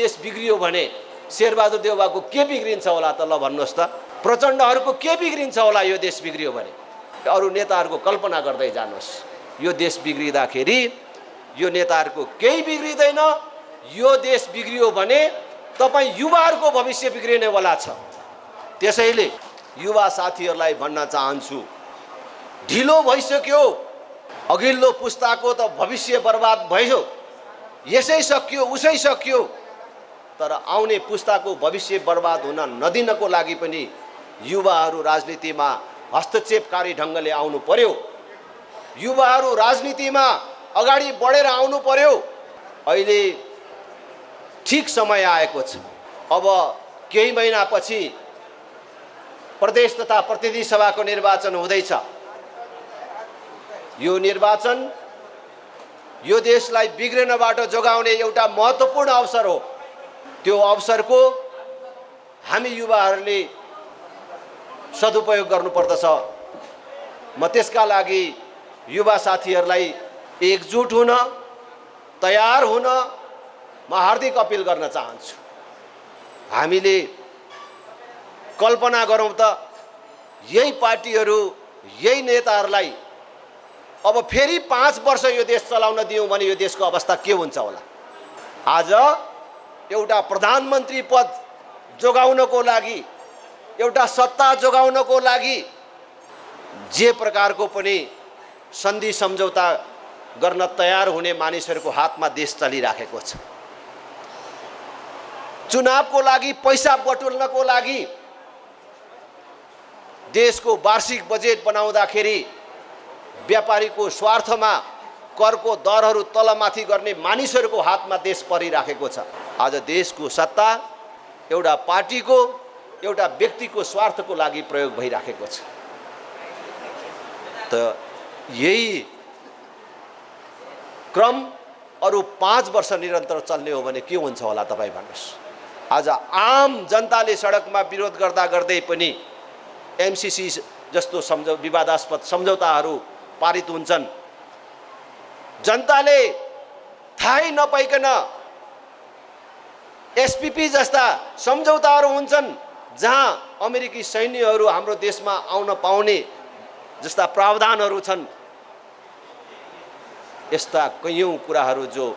देश बिग्रियो भने शेरबहादुर देउवाको के बिग्रिन्छ होला त? ल भन्नुहोस् त। प्रचण्डहरूको के बिग्रिन्छ होला यो देश बिग्रियो भने? अरू नेताहरूको कल्पना गर्दै जानुहोस्। यो देश बिग्रिँदाखेरि यो नेताहरूको केही बिग्रिँदैन। यो देश बिग्रियो भने तपाईँ युवाहरूको भविष्य बिग्रिनेवाला छ। त्यसैले युवा साथीहरूलाई भन्न चाहन्छु, ढिलो भइसक्यो। अघिल्लो पुस्ताको त भविष्य बर्बाद भयो, यसै सक्यो उसै सक्यो। तर आउने पुस्ताको भविष्य बर्बाद हुन नदिनको लागि पनि युवाहरू राजनीतिमा हस्तक्षेपकारी ढङ्गले आउनु पर्यो। युवाहरू राजनीतिमा अगाडि बढेर आउनु पर्यो। अहिले ठिक समय आएको छ। अब केही महिनापछि प्रदेश तथा प्रतिनिधि सभाको निर्वाचन हुँदैछ। यो निर्वाचन यो देशलाई बिग्रिनबाट जोगाउने एउटा महत्त्वपूर्ण अवसर हो। त्यो अवसरको हामी युवाहरूले सदुपयोग गर्नुपर्दछ। म त्यसका लागि युवा साथीहरूलाई एकजुट हुन, तयार हुन म हार्दिक अपिल गर्न चाहन्छु। हामीले कल्पना गरौँ त, यही पार्टीहरू, यही नेताहरूलाई अब फेरि 5 वर्ष यो देश चलाउन दियौँ भने यो देशको अवस्था के हुन्छ होला? आज एउटा प्रधानमन्त्री पद जोगाउनको लागि, एउटा सत्ता जोगाउनको लागि जे प्रकारको पनि सन्धि सम्झौता गर्न तयार हुने मानिसहरूको हातमा देश चलिराखेको छ। चुनावको लागि पैसा बटुल्नको लागि देशको वार्षिक बजेट बनाउँदाखेरि व्यापारीको स्वार्थमा करको दरहरू तलमाथि गर्ने मानिसहरूको हातमा देश परिराखेको छ। आज देशको सत्ता एउटा पार्टीको, एउटा व्यक्तिको स्वार्थको लागि प्रयोग भइराखेको छ। त यही क्रम अरू 5 वर्ष निरन्तर चल्ने हो भने के हुन्छ होला तपाईँ भन्नुहोस्। आज आम जनताले सडकमा विरोध गर्दा गर्दै पनि एमसीसी जस्तो विवादास्पद सम्झौताहरू पारित हुन्छन्। जनताले थाहै नपाइकन एसपीपी जस्ता सम्झौताहरू हुन्छन् जहाँ अमेरिकी सैन्यहरू हाम्रो देशमा आउन पाउने जस्ता प्रावधानहरू छन्। यस्ता कयौं कुराहरू जो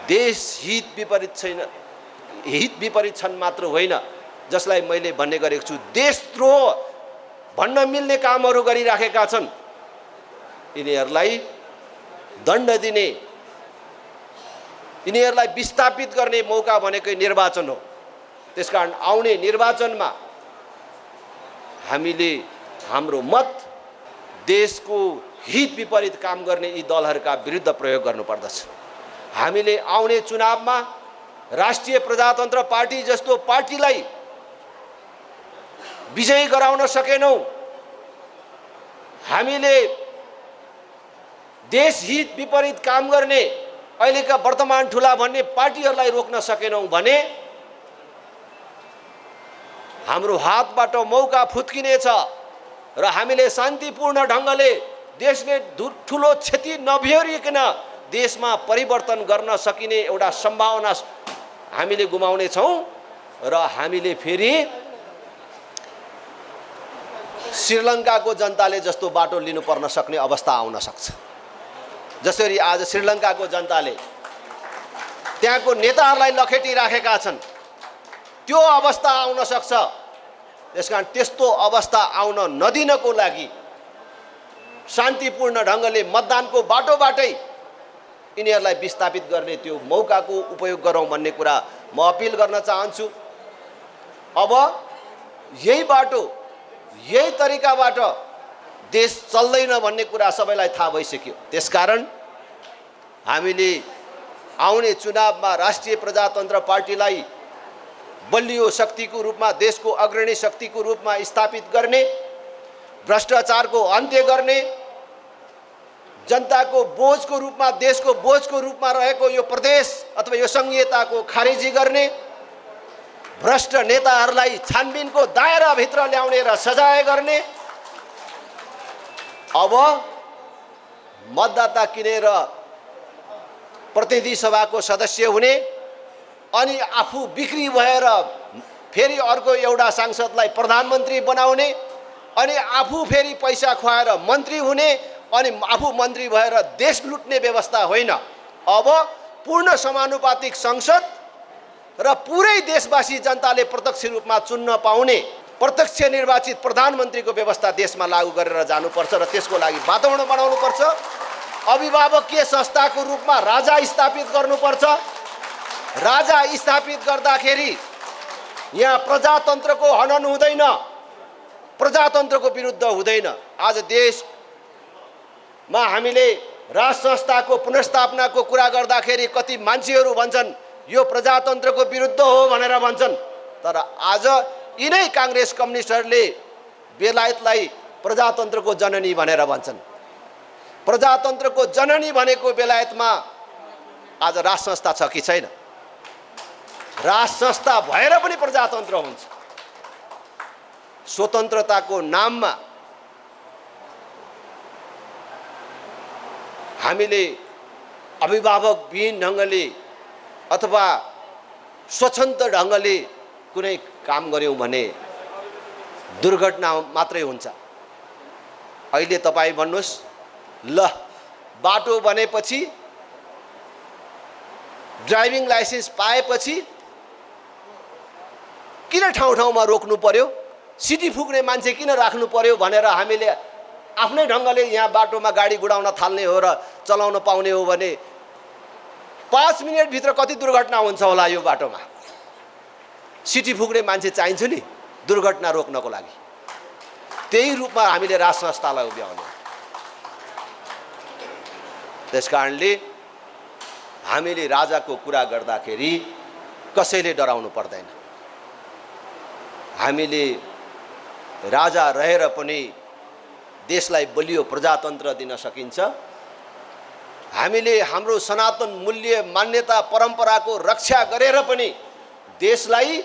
देश हित विपरीत छन् मात्र होइन, जसलाई मैले भन्ने गरेको छु देशद्रोह भन्न मिल्ने कामहरू गरिराखेका छन्। यिनीहरूलाई दण्ड दिने, यिनीहरूलाई विस्थापित गर्ने मौका भनेकै निर्वाचन हो। त्यसकारण आउने निर्वाचनमा हामीले हाम्रो मत देशको हित विपरीत काम गर्ने यी दलहरूका विरुद्ध प्रयोग गर्नुपर्दछ। हामीले आउने चुनावमा राष्ट्रिय प्रजातन्त्र पार्टी जस्तो पार्टीलाई विजयी गराउन सकेनौं, हामीले देश हित विपरीत काम गर्ने अहिलेका वर्तमान ठुला भन्ने पार्टीहरूलाई रोक्न सकेनौं भने हाम्रो हातबाट मौका फुत्किनेछ र हामीले शान्तिपूर्ण ढङ्गले देशले ठुलो क्षति नबिहोरिकन देशमा परिवर्तन गर्न सकिने एउटा सम्भावना हामीले गुमाउने छौं र हामीले फेरि श्रीलङ्काको जनताले जस्तो बाटो लिनु पर्न सक्ने अवस्था आउन सक्छ। जसरी आज श्रीलङ्काको जनताले त्यहाँको नेताहरूलाई लखेटिराखेका छन्, त्यो अवस्था आउन सक्छ। त्यसकारण त्यस्तो अवस्था आउन नदिनको लागि शान्तिपूर्ण ढङ्गले मतदानको बाटोबाटै यिनीहरूलाई विस्थापित गर्ने त्यो मौकाको उपयोग गरौँ भन्ने कुरा म अपिल गर्न चाहन्छु। अब यही बाटो, यही तरिकाबाट देश चल्दैन भन्ने कुरा सबैलाई थाहा भइसक्यो। त्यसकारण हामीले आउने चुनावमा राष्ट्रिय प्रजातन्त्र पार्टीलाई बलियो शक्तिको रूपमा, देशको अग्रणी शक्तिको रूपमा स्थापित गर्ने, भ्रष्टाचारको अन्त्य गर्ने, जनताको बोझको रूपमा, देशको बोझको रूपमा रहेको यो प्रदेश अथवा यो संघीयताको खारेजी गर्ने, भ्रष्ट नेताहरूलाई छानबिनको दायराभित्र ल्याउने र सजाय गर्ने, अब मतदाता किनेर प्रतिनिधि सभाको सदस्य हुने अनि आफू बिक्री भएर फेरि अर्को एउटा सांसदलाई प्रधानमन्त्री बनाउने अनि आफू फेरि पैसा खुवाएर मन्त्री हुने अनि आफू मन्त्री भएर देश लुट्ने व्यवस्था होइन। अब पूर्ण समानुपातिक संसद र पुरै देशवासी जनताले प्रत्यक्ष रूपमा चुन्न पाउने प्रत्यक्ष निर्वाचित प्रधानमन्त्रीको व्यवस्था देशमा लागू गरेर जानुपर्छ र त्यसको लागि वातावरण बनाउनुपर्छ। अभिभावकीय संस्थाको रूपमा राजा स्थापित गर्नुपर्छ। राजा स्थापित गर्दाखेरि यहाँ प्रजातन्त्रको हनन हुँदैन, प्रजातन्त्रको विरुद्ध हुँदैन। आज देशमा हामीले राज संस्थाको पुनर्स्थापनाको कुरा गर्दाखेरि कति मान्छेहरू भन्छन् यो प्रजातन्त्रको विरुद्ध हो भनेर भन्छन्, तर आज यिनै कांग्रेस कम्युनिस्टहरूले बेलायतलाई प्रजातन्त्रको जननी भनेर भन्छन्। प्रजातन्त्रको जननी भनेको बेलायतमा आज राज संस्था छ कि छैन? राज संस्था भएर पनि प्रजातन्त्र हुन्छ। स्वतन्त्रताको नाममा हामीले अभिभावकविहीन ढङ्गले अथवा स्वतन्त्र ढङ्गले कुनै काम गर्यौं भने दुर्घटना मात्रै हुन्छ। अहिले तपाई भन्नुस्, ल बाटो बनेपछि ड्राइभिङ लाइसेन्स पाएपछि किन ठाउँ ठाउँमा रोक्नु पर्यो, सिटी फुक्ने मान्छे किन राख्नु पर्यो भनेर हामीले आफ्नै ढङ्गले यहाँ बाटोमा गाडी गुडाउन थाल्ने हो र चलाउन पाउने हो भने 5 मिनेटभित्र कति दुर्घटना हुन्छ होला यो बाटोमा। सिटी फुक्ने मान्छे चाहिन्छ नि दुर्घटना रोक्नको लागि। त्यही रूपमा हामीले राज संस्थालाई उभ्याउने। त्यसकारणले हामीले राजाको कुरा गर्दाखेरि कसैले डराउनु पर्दैन। हामीले राजा रहेर पनि देशलाई बलियो प्रजातन्त्र दिन सकिन्छ। हामीले हाम्रो सनातन मूल्य मान्यता परम्पराको रक्षा गरेर पनि देशलाई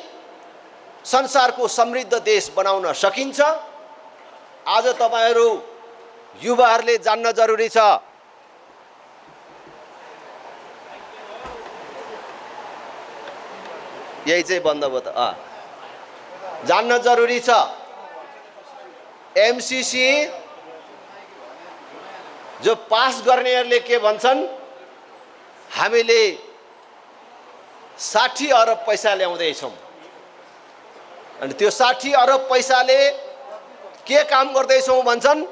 संसारको समृद्ध देश बनाउन सकिन्छ। आज तपाईहरु युवाहरूले जान्न जरुरी छ, यही चाहिँ बन्द भयो त, जान्न जरुरी छ एमसीसी जो पास गर्नेहरूले के भन्छन्, हामीले 60 अरब पैसा ल्याउँदै छौं अनि त्यो 60 अरब पैसाले के काम गर्दै छौं भन्छन्।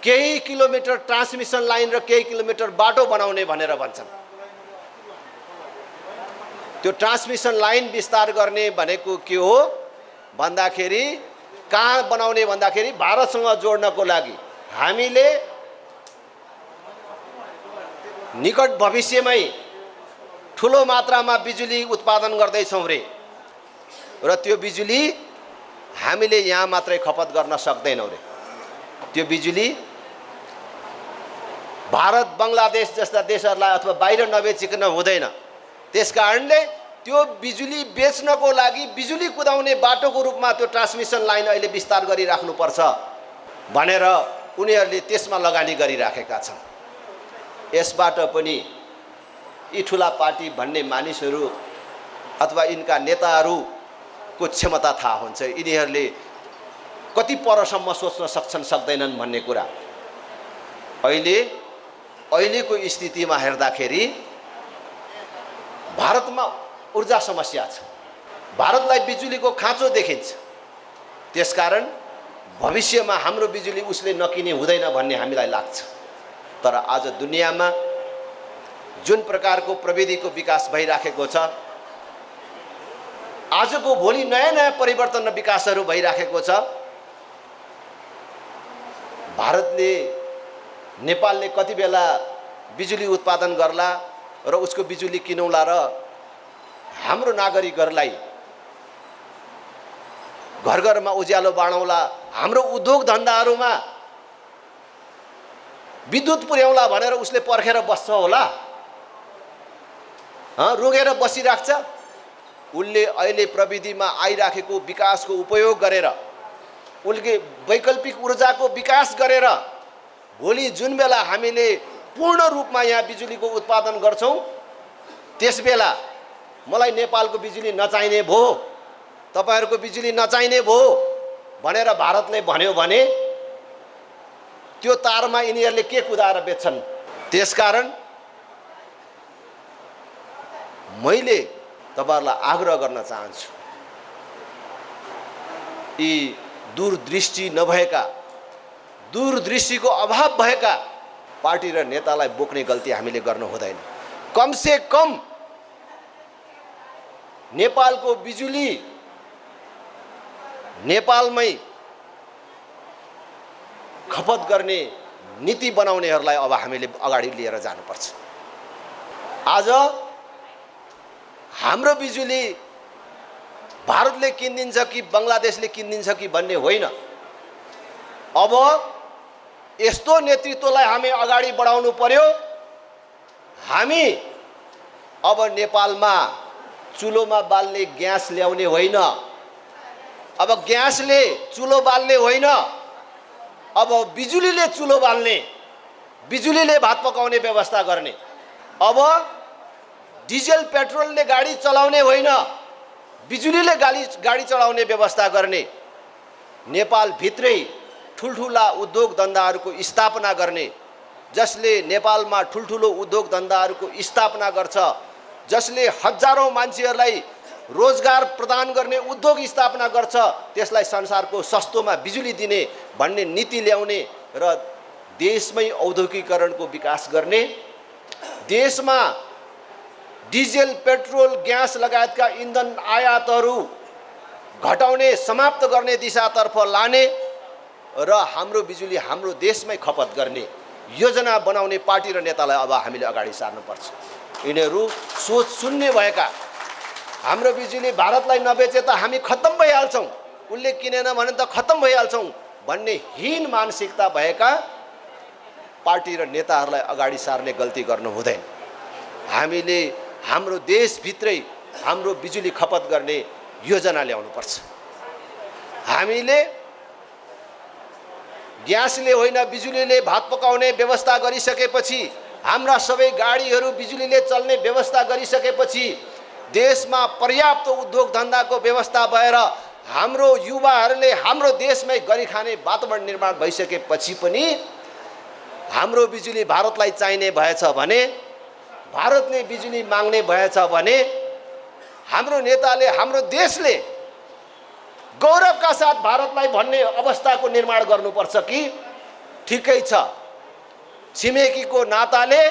केही किलोमिटर ट्रान्समिसन लाइन र केही किलोमिटर बाटो बनाउने भनेर भन्छन्। त्यो ट्रान्समिसन लाइन विस्तार गर्ने भनेको के हो भन्दाखेरि, कहाँ बनाउने भन्दाखेरि भारतसँग जोड्नको लागि हामीले निकट भविष्यमै ठुलो मात्रामा बिजुली उत्पादन गर्दै छौं रे, र त्यो बिजुली हामीले यहाँ मात्रै खपत गर्न सक्दैनौं रे। त्यो बिजुली भारत बंगलादेश जस्ता देशहरूलाई अथवा बाहिर नबेचिकन हुँदैन। त्यसकारणले त्यो बिजुली बेच्नको लागि बिजुली कुदाउने बाटोको रूपमा त्यो ट्रान्समिसन लाइन अहिले विस्तार गरिराख्नुपर्छ भनेर उनीहरूले त्यसमा लगानी गरिराखेका छन्। यसबाट पनि यी ठुला पार्टी भन्ने मानिसहरू अथवा यिनका नेताहरूको क्षमता थाहा हुन्छ, यिनीहरूले कति परसम्म सोच्न सक्छन् सक्दैनन् भन्ने कुरा। अहिलेको स्थितिमा हेर्दाखेरि भारतमा ऊर्जा समस्या छ, भारतलाई बिजुलीको खाँचो देखिन्छ। त्यसकारण भविष्यमा हाम्रो बिजुली उसले नकिने हुँदैन भन्ने हामीलाई लाग्छ। तर आज दुनियाँमा जुन प्रकारको प्रविधिको विकास भइराखेको छ, आजको भोलि नयाँ नयाँ परिवर्तन र विकासहरू भइराखेको छ। भारतले नेपालले कति बेला बिजुली उत्पादन गर्ला र उसको बिजुली किनौला र हाम्रो नागरिकहरूलाई घर घरमा उज्यालो बाँडौला, हाम्रो उद्योग धन्दाहरूमा विद्युत पुर्याउला भनेर उसले पर्खेर बस्छ होला, रोगेर बसिराख्छ। उसले अहिले प्रविधिमा आइराखेको विकासको उपयोग गरेर, उनले वैकल्पिक ऊर्जाको विकास गरेर भोलि जुन बेला हामीले पूर्ण रूपमा यहाँ बिजुलीको उत्पादन गर्छौं त्यसबेला मलाई नेपालको बिजुली नचाहिने भो, तपाईहरुको बिजुली नचाहिने भो भनेर भारतले भन्यो भने त्यो तारमा यिनीहरूले के कुदाएर बेच्छन्। त्यसकारण मैले तपाईहरुलाई आग्रह गर्न चाहन्छु, यी दूरदृष्टि नभएका, दूरदृष्टिको अभाव भएका पार्टी र नेतालाई बोक्ने गल्ती हामीले गर्नु हुँदैन। कम से कम नेपालको बिजुली नेपालमै खपत गर्ने नीति बनाउनेहरूलाई अब हामीले अगाडि लिएर जानुपर्छ। आज हाम्रो बिजुली भारतले किनिदिन्छ कि बङ्गलादेशले किनिदिन्छ कि भन्ने होइन। अब यस्तो नेतृत्वलाई हामी अगाडि बढाउनु पर्यो। हामी अब नेपालमा चुलोमा बाल्ने ग्यास ल्याउने होइन, अब ग्यासले चुलो बाल्ने होइन, अब बिजुलीले चुलो बाल्ने, बिजुलीले भात पकाउने व्यवस्था गर्ने। अब डिजल पेट्रोलले गाडी चलाउने होइन, बिजुलीले गाडी चलाउने व्यवस्था गर्ने। नेपाल भित्रै ठुलठुला उद्योग धन्दाहरूको स्थापना गर्ने, जसले नेपालमा ठुलठुलो उद्योग धन्दाहरूको स्थापना गर्छ, जसले हजारौं मान्छेहरूलाई रोजगार प्रदान गर्ने उद्योग स्थापना गर्छ, त्यसलाई संसारको सस्तोमा बिजुली दिने भन्ने नीति ल्याउने र देशमै औद्योगिकीकरणको विकास गर्ने, देशमा डिजेल पेट्रोल ग्यास लगायतका इन्धन आयातहरू घटाउने समाप्त गर्ने दिशातर्फ लाने र हाम्रो बिजुली हाम्रो देशमै खपत गर्ने योजना बनाउने पार्टी र नेतालाई अब हामीले अगाडि सार्नुपर्छ। यिनीहरू सोच शून्य भएका, हाम्रो बिजुली भारतलाई नबेचे त हामी खत्तम भइहाल्छौँ, उसले किनेन भने त खत्तम भइहाल्छौँ भन्ने हीन मानसिकता भएका पार्टी र नेताहरूलाई अगाडि सार्ने गल्ती गर्नु हुँदैन। हामीले हाम्रो देशभित्रै हाम्रो बिजुली खपत गर्ने योजना ल्याउनुपर्छ। हामीले ग्यासले होइन बिजुलीले भात पकाउने व्यवस्था गरिसकेपछि, हाम्रा सबै गाडीहरू बिजुलीले चल्ने व्यवस्था गरिसकेपछि, देशमा पर्याप्त उद्योग धन्दाको व्यवस्था भएर हाम्रो युवाहरूले हाम्रो देशमै गरी खाने वातावरण निर्माण भइसकेपछि पनि हाम्रो बिजुली भारतलाई चाहिने भएछ भने, भारतले बिजुली माग्ने भएछ भने हाम्रो नेताले, हाम्रो देशले गौरवका साथ भारतलाई भन्ने अवस्थाको निर्माण गर्नुपर्छ कि ठिकै छ, छिमेकीको नाताले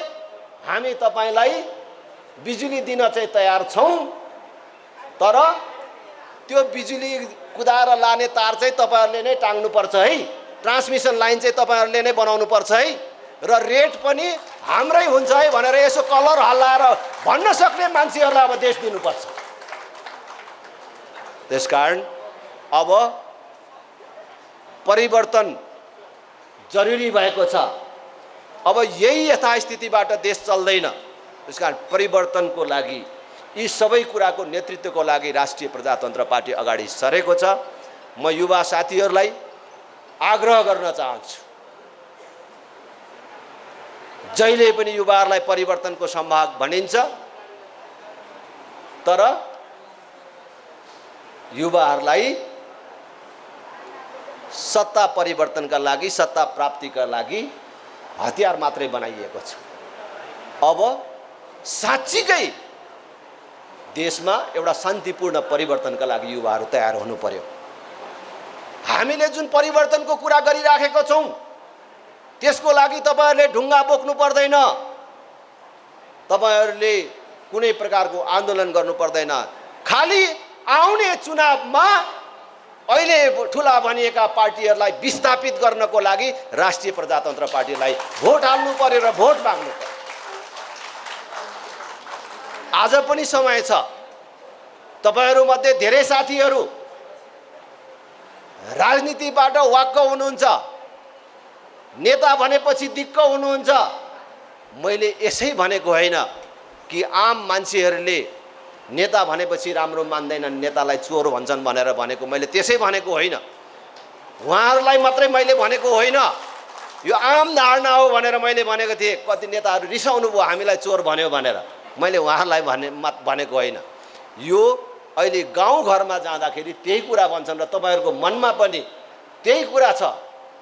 हामी तपाईलाई बिजुली दिन चाहिँ तयार छौं, तर त्यो बिजुली कुदाएर लाने तार चाहिँ तपाईहरुले नै टाङ्नुपर्छ है, ट्रान्समिसन लाइन चाहिँ तपाईहरुले नै बनाउनु पर्छ है, र रेट पनि हाम्रै हुन्छ है भनेर यसो कलर हल्लाएर भन्न सक्ने मान्छेहरूलाई अब देश दिनुपर्छ। त्यसकारण अब परिवर्तन जरुरी भएको छ। अब यही यथास्थितिबाट देश चल्दैन। त्यसकारण परिवर्तनको लागि, यी सबै कुराको नेतृत्वको लागि राष्ट्रिय प्रजातन्त्र पार्टी अगाडि सरेको छ। म युवा साथीहरूलाई आग्रह गर्न चाहन्छु, जहिले पनि युवाहरूलाई परिवर्तनको सम्भाग भनिन्छ, तर युवाहरूलाई सत्ता परिवर्तनका लागि, सत्ता प्राप्तिका लागि हतियार मात्रै बनाइएको छ। अब साँच्चीकै देशमा एउटा शान्तिपूर्ण परिवर्तनका लागि युवाहरू तयार हुनु पर्यो। हामीले जुन परिवर्तनको कुरा गरिराखेको छौं, त्यसको लागि तपाईहरुले ढुङ्गा बोक्नु पर्दैन, तपाईहरुले कुनै प्रकारको आन्दोलन गर्नु पर्दैन। खाली आउने चुनावमा अहिले ठुला भनिएका पार्टीहरूलाई विस्थापित गर्नको लागि राष्ट्रिय प्रजातन्त्र पार्टीलाई भोट हाल्नु पर्यो र भोट माग्नु पर्यो। आज पनि समय छ। तपाईहरु मध्ये धेरै साथीहरू राजनीतिबाट वाक्क हुनुहुन्छ, नेता भनेपछि दिक्क हुनुहुन्छ। मैले यसै भनेको होइन कि आम मान्छेहरूले नेता भनेपछि राम्रो मान्दैनन्, नेतालाई चोर भन्छन् भनेर भनेको मैले त्यसै भनेको होइन। उहाँहरूलाई मात्रै मैले भनेको होइन, यो आम धारणा हो भनेर मैले भनेको थिएँ। कति नेताहरू रिसाउनु भयो हामीलाई चोर भन्यो भनेर। मैले उहाँहरूलाई भनेको होइन। यो अहिले गाउँघरमा जाँदाखेरि त्यही कुरा भन्छन् र तपाईँहरूको मनमा पनि त्यही कुरा छ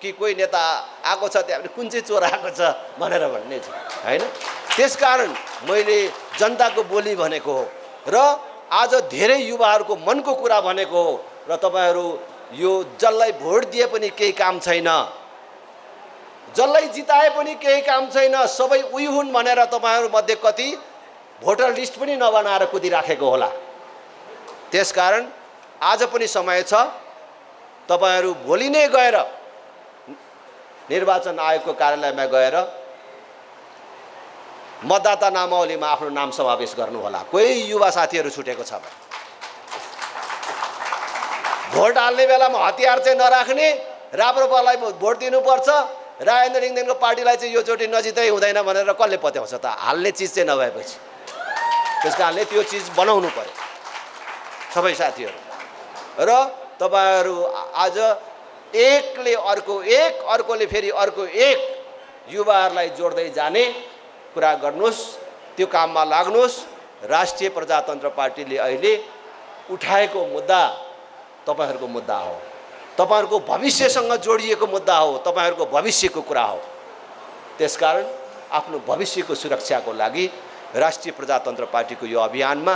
कि कोही नेता आएको छ त्यहाँ कुन चाहिँ चोर आएको छ भनेर भन्ने छ होइन। त्यसकारण मैले जनताको बोली भनेको हो र आज धेरै युवाहरूको मनको कुरा भनेको हो र तपाईँहरू यो जसलाई भोट दिए पनि केही काम छैन, जसलाई जिताए पनि केही काम छैन, सबै उही हुन् भनेर तपाईँहरू मध्ये कति भोटर लिस्ट पनि नबनाएर कुदिराखेको होला। त्यसकारण आज पनि समय छ, तपाईँहरू भोलि नै गएर निर्वाचन आयोगको कार्यालयमा गएर मतदाता नामावलीमा आफ्नो नाम समावेश गर्नुहोला। कोही युवा साथीहरू छुटेको छ भने भोट हाल्ने बेलामा हतियार चाहिँ नराख्ने, राप्रपालाई भोट दिनुपर्छ, राजेन्द्र रिङदेनको पार्टीलाई चाहिँ योचोटि नजित्दै हुँदैन भनेर कसले पत्याउँछ त? हाल्ने चिज चाहिँ नभएपछि। त्यस कारणले त्यो चिज बनाउनु पर्यो सबै साथीहरू। र तपाईँहरू आज एकले अर्को एक, अर्कोले फेरि अर्को एक युवाहरूलाई जोड्दै जाने कुरा गर्नुहोस्, त्यो काममा लाग्नुहोस्। राष्ट्रिय प्रजातन्त्र पार्टीले अहिले उठाएको मुद्दा तपाईँहरूको मुद्दा हो, तपाईँहरूको भविष्यसँग जोडिएको मुद्दा हो, तपाईँहरूको भविष्यको कुरा हो। त्यसकारण आफ्नो भविष्यको सुरक्षाको लागि राष्ट्रिय प्रजातन्त्र पार्टीको यो अभियानमा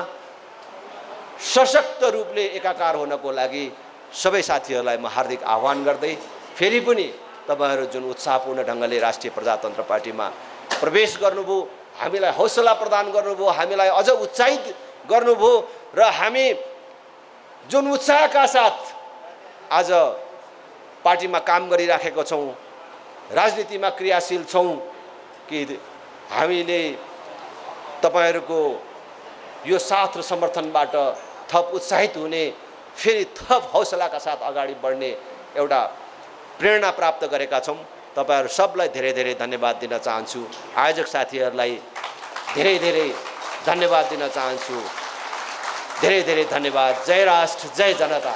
सशक्त रूपले एकाकार हुनको लागि सबै साथीहरूलाई म हार्दिक आह्वान गर्दै फेरि पनि तपाईँहरू जुन उत्साहपूर्ण ढङ्गले राष्ट्रिय प्रजातन्त्र पार्टीमा प्रवेश गर्नुभयो, हामीलाई हौसला प्रदान गर्नुभयो, हामीलाई अझ उत्साहित गर्नुभयो र हामी जुन उत्साहका साथ आज पार्टीमा काम गरिराखेको छौँ, राजनीतिमा क्रियाशील छौँ कि हामीले तपाईँहरूको यो साथ र समर्थनबाट थप उत्साहित हुने, फेरि थप हौसलाका साथ अगाडि बढ्ने एउटा प्रेरणा प्राप्त गरेका छौँ। तपाईँहरू सबलाई धेरै धेरै धन्यवाद दिन चाहन्छु। आयोजक साथीहरूलाई धेरै धेरै धन्यवाद दिन चाहन्छु। धेरै धेरै धन्यवाद। जय राष्ट्र, जय जनता।